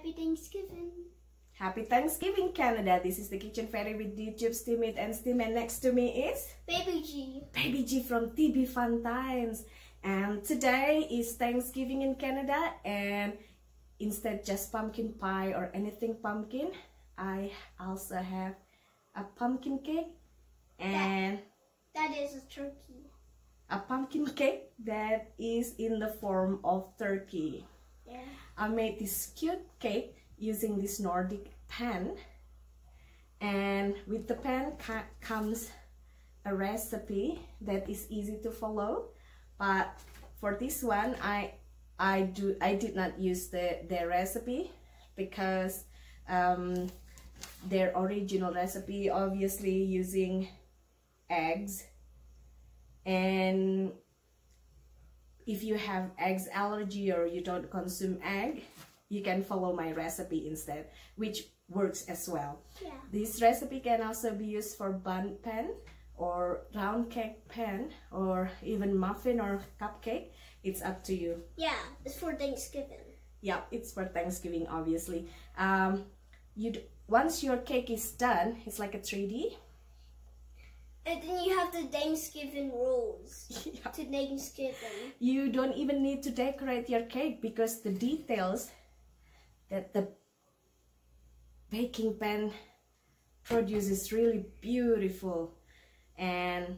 Happy Thanksgiving. Happy Thanksgiving, Canada. This is the Kitchen Fairy with YouTube Steam It and Steam, and next to me is Baby G. Baby G from TB Fun Times. And today is Thanksgiving in Canada, and instead just pumpkin pie or anything pumpkin, I also have a pumpkin cake and that is a turkey. A pumpkin cake that is in the form of turkey. Yeah. I made this cute cake using this Nordic pan, and with the pan comes a recipe that is easy to follow. But for this one, I did not use the recipe because their original recipe obviously using eggs, and if you have eggs allergy or you don't consume egg, you can follow my recipe instead, which works as well. Yeah. This recipe can also be used for bun pan or round cake pan or even muffin or cupcake. It's up to you. Yeah, it's for Thanksgiving. Yeah, it's for Thanksgiving, obviously. Once your cake is done, it's like a 3D. And then you have the Thanksgiving rules. Yeah. To Thanksgiving. You don't even need to decorate your cake because the details that the baking pan produces really beautiful. And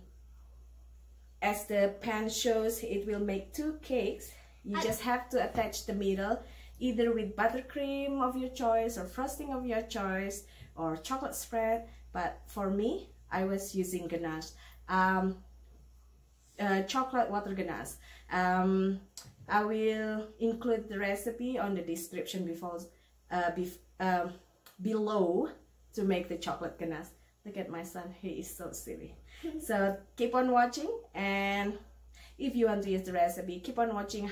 as the pan shows, it will make 2 cakes. You just have to attach the middle either with buttercream of your choice or frosting of your choice or chocolate spread. But for me, I was using Ganache, chocolate water Ganache. I will include the recipe on the description below to make the chocolate Ganache. Look at my son, he is so silly. So keep on watching, and if you want to use the recipe, keep on watching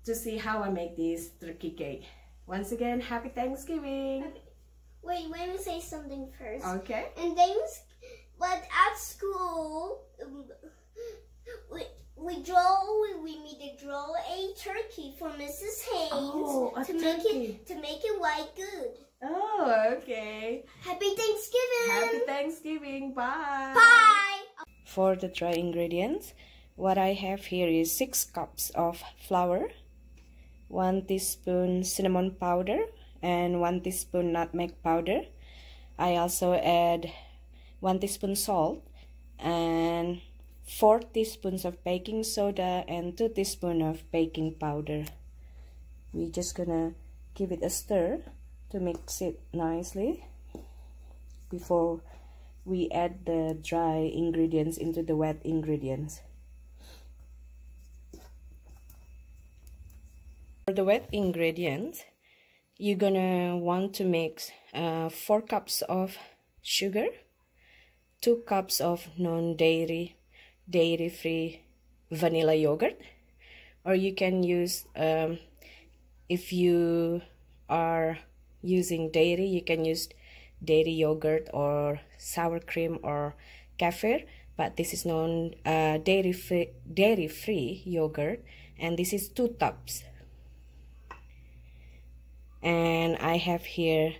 to see how I make this turkey cake. Once again, happy Thanksgiving. Wait, let me say something first. Okay. And but at school, we need to draw a turkey for Mrs. Haynes to make it white good. Oh, okay. Happy Thanksgiving. Happy Thanksgiving. Bye. Bye. For the dry ingredients, what I have here is 6 cups of flour, 1 teaspoon cinnamon powder, and 1 teaspoon nutmeg powder. I also add 1 teaspoon salt and 4 teaspoons of baking soda and 2 teaspoons of baking powder. We're just gonna give it a stir to mix it nicely before we add the dry ingredients into the wet ingredients. For the wet ingredients, you're gonna want to mix 4 cups of sugar, 2 cups of non-dairy, dairy-free vanilla yogurt, or you can use, if you are using dairy, you can use dairy yogurt or sour cream or kefir, but this is dairy-free yogurt, and this is 2 tubs. And I have here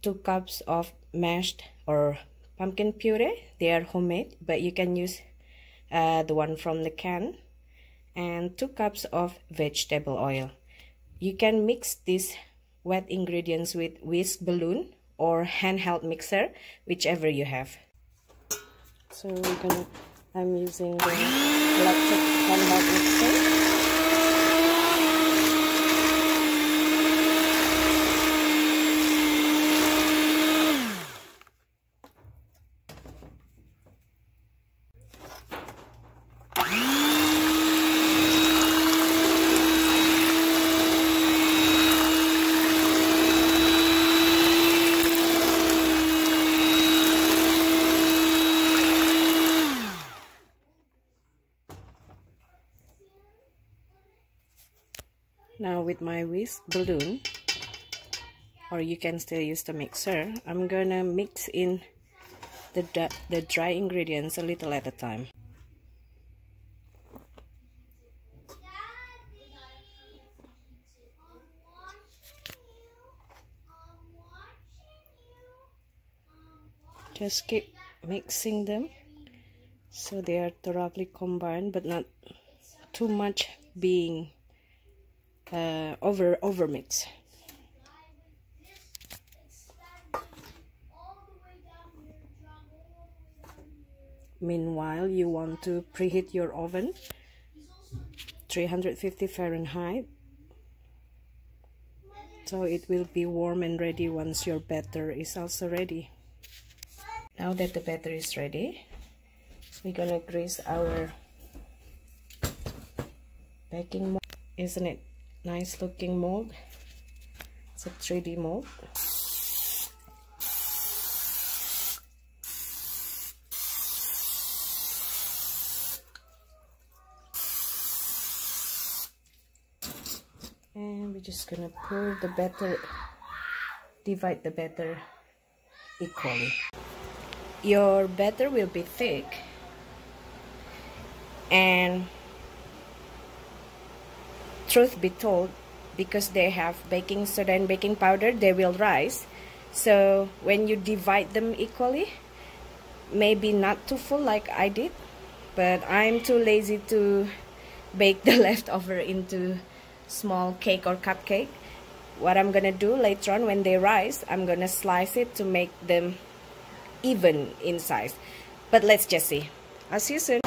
2 cups of mashed or pumpkin puree. They are homemade, but you can use the one from the can, and 2 cups of vegetable oil. You can mix these wet ingredients with whisk balloon or handheld mixer, whichever you have. So I'm using the electric handheld mixer. Now with my whisk balloon, or you can still use the mixer, I'm gonna mix in the dry ingredients a little at a time. Just keep mixing them so they are thoroughly combined, but not too much being over mix. Meanwhile, you want to preheat your oven 350 Fahrenheit, so it will be warm and ready once your batter is also ready. Now that the batter is ready, we're gonna grease our baking mold. Isn't it nice looking mold? It's a 3D mold. And we're just gonna pour the batter, divide the batter equally. Your batter will be thick, and truth be told, because they have baking soda and baking powder, they will rise. So when you divide them equally, maybe not too full like I did, but I'm too lazy to bake the leftover into small cake or cupcake. What I'm gonna do later on when they rise, I'm gonna slice it to make them even in size. But let's just see. I'll see you soon.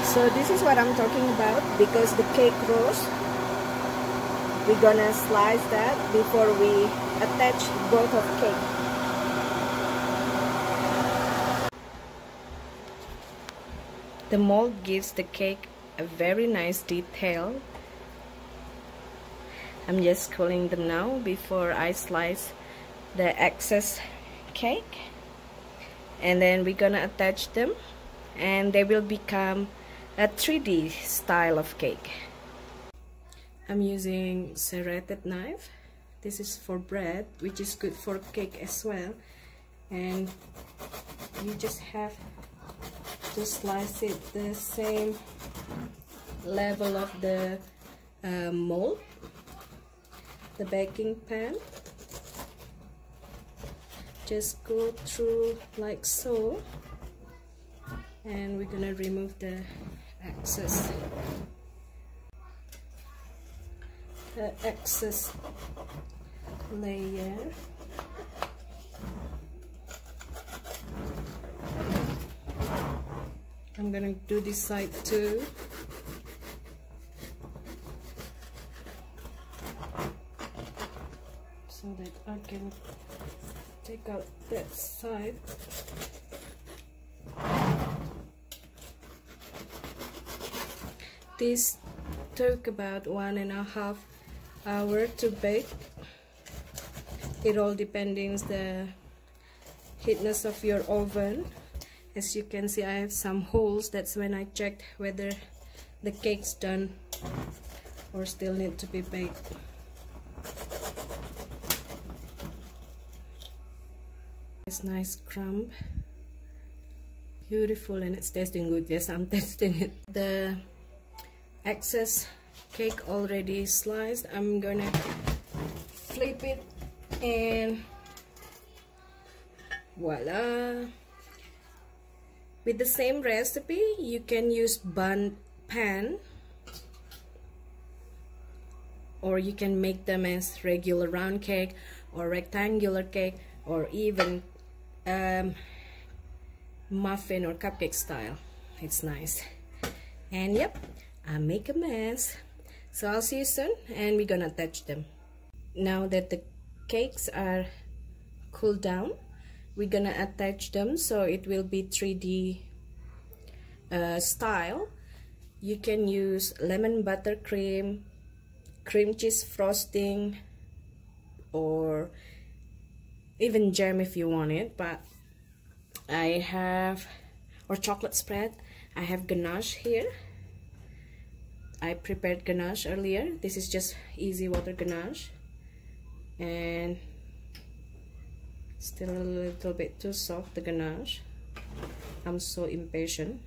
So this is what I'm talking about, because the cake rose, we're gonna slice that before we attach both of cake. The mold gives the cake a very nice detail. I'm just cooling them now before I slice the excess cake, and then we're gonna attach them, and they will become a 3D style of cake. I'm using serrated knife. This is for bread, which is good for cake as well, and you just have to slice it the same level of the mold, the baking pan. Just go through like so, and we're gonna remove the excess layer. I'm gonna do this side too. So that I can take out that side. This took about 1.5 hours to bake. It all depends the heatness of your oven. As you can see, I have some holes. That's when I checked whether the cake's done or still need to be baked. It's nice crumb, beautiful, and it's tasting good. Yes, I'm tasting it. The excess cake already sliced. I'm gonna flip it, and voila. With the same recipe, you can use bun pan, or you can make them as regular round cake or rectangular cake, or even muffin or cupcake style. It's nice. And yep, I make a mess. So I'll see you soon, and we're gonna attach them. Now that the cakes are cooled down, we're gonna attach them so it will be 3D style. You can use lemon buttercream, cream cheese frosting, or even jam if you want it, but I have, or chocolate spread. I have ganache here. I prepared ganache earlier. This is just easy water ganache, and still a little bit too soft, the ganache. I'm so impatient.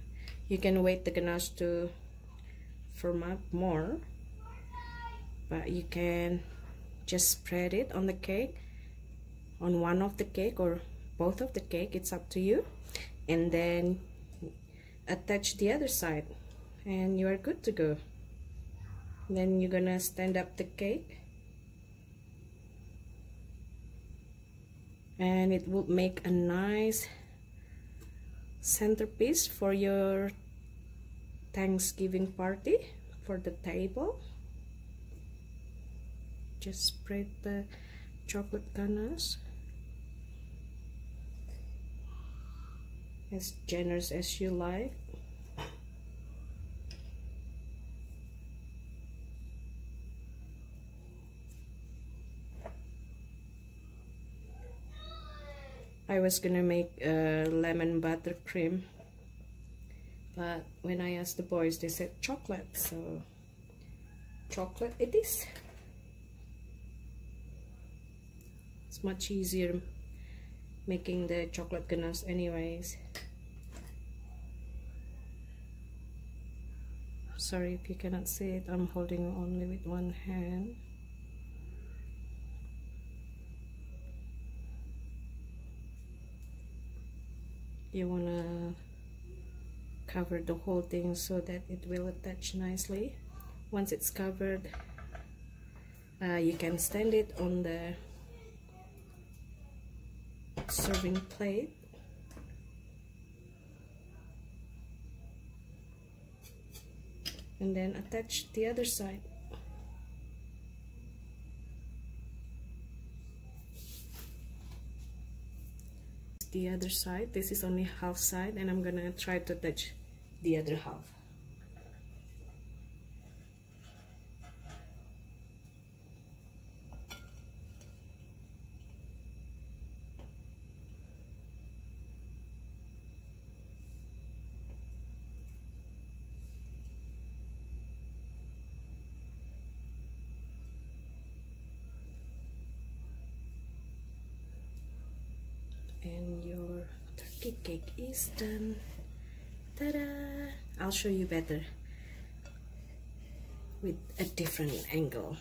You can wait the ganache to firm up more, but you can just spread it on the cake, on one of the cake, or both of the cake, it's up to you, and then attach the other side and you are good to go. Then you're gonna stand up the cake and it will make a nice centerpiece for your Thanksgiving party, for the table. Just spread the chocolate ganache as generous as you like. I was gonna make a lemon buttercream, but when I asked the boys, they said chocolate, so chocolate it is. It's much easier making the chocolate ganache anyways. Sorry if you cannot see it, I'm holding only with one hand. You want to cover the whole thing so that it will attach nicely. Once it's covered, you can stand it on the serving plate. And then attach the other side. The other side, this is only half side, and I'm gonna try to attach the other half. And your turkey cake is done. Ta-da! I'll show you better with a different angle.